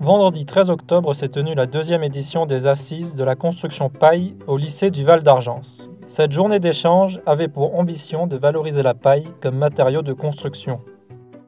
Vendredi 13 octobre s'est tenue la deuxième édition des Assises de la construction paille au lycée du Val d'Argence. Cette journée d'échange avait pour ambition de valoriser la paille comme matériau de construction.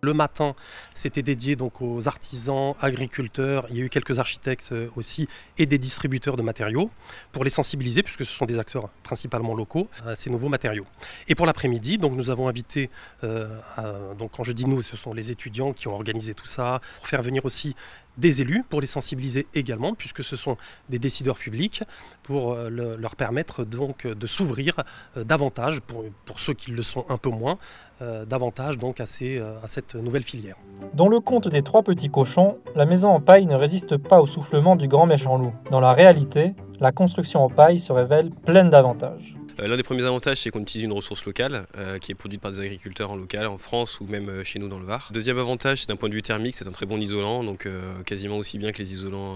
Le matin, c'était dédié donc aux artisans, agriculteurs, il y a eu quelques architectes aussi et des distributeurs de matériaux pour les sensibiliser puisque ce sont des acteurs principalement locaux à ces nouveaux matériaux. Et pour l'après-midi, donc nous avons invité, donc quand je dis nous, ce sont les étudiants qui ont organisé tout ça, pour faire venir aussi des élus pour les sensibiliser également puisque ce sont des décideurs publics pour leur permettre donc de s'ouvrir davantage pour ceux qui le sont un peu moins davantage donc à cette nouvelle filière. Dans le conte des trois petits cochons, la maison en paille ne résiste pas au soufflement du grand méchant loup. Dans la réalité, la construction en paille se révèle pleine d'avantages. L'un des premiers avantages, c'est qu'on utilise une ressource locale qui est produite par des agriculteurs en local, en France ou même chez nous dans le Var. Deuxième avantage, c'est d'un point de vue thermique, c'est un très bon isolant, donc quasiment aussi bien que les isolants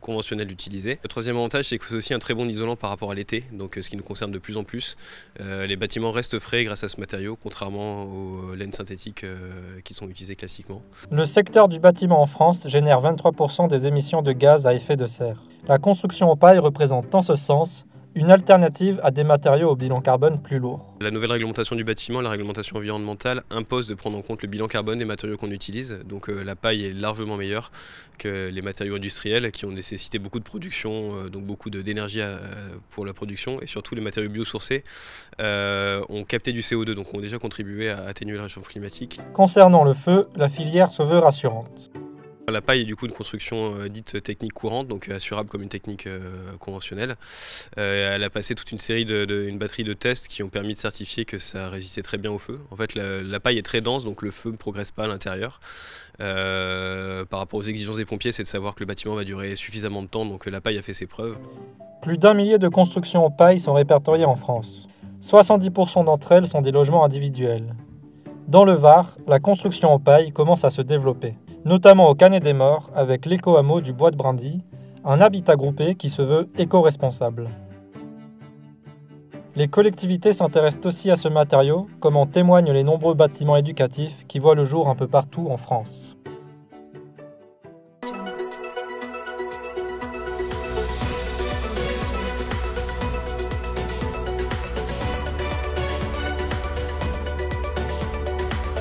conventionnels utilisés. Le troisième avantage, c'est que c'est aussi un très bon isolant par rapport à l'été, donc ce qui nous concerne de plus en plus. Les bâtiments restent frais grâce à ce matériau, contrairement aux laines synthétiques qui sont utilisées classiquement. Le secteur du bâtiment en France génère 23% des émissions de gaz à effet de serre. La construction en paille représente en ce sens une alternative à des matériaux au bilan carbone plus lourd. La nouvelle réglementation du bâtiment, la réglementation environnementale, impose de prendre en compte le bilan carbone des matériaux qu'on utilise. Donc la paille est largement meilleure que les matériaux industriels qui ont nécessité beaucoup de production, donc beaucoup d'énergie pour la production. Et surtout les matériaux biosourcés ont capté du CO2, donc ont déjà contribué à atténuer le réchauffement climatique. Concernant le feu, la filière se veut rassurante. La paille est du coup une construction dite technique courante, donc assurable comme une technique conventionnelle. Elle a passé toute une série une batterie de tests qui ont permis de certifier que ça résistait très bien au feu. En fait, la paille est très dense, donc le feu ne progresse pas à l'intérieur. Par rapport aux exigences des pompiers, c'est de savoir que le bâtiment va durer suffisamment de temps, donc la paille a fait ses preuves. Plus d'1 millier de constructions en paille sont répertoriées en France. 70% d'entre elles sont des logements individuels. Dans le Var, la construction en paille commence à se développer, notamment au Canet-des-Morts avec l'éco-hameau du Bois de Brindy, un habitat groupé qui se veut éco-responsable. Les collectivités s'intéressent aussi à ce matériau, comme en témoignent les nombreux bâtiments éducatifs qui voient le jour un peu partout en France.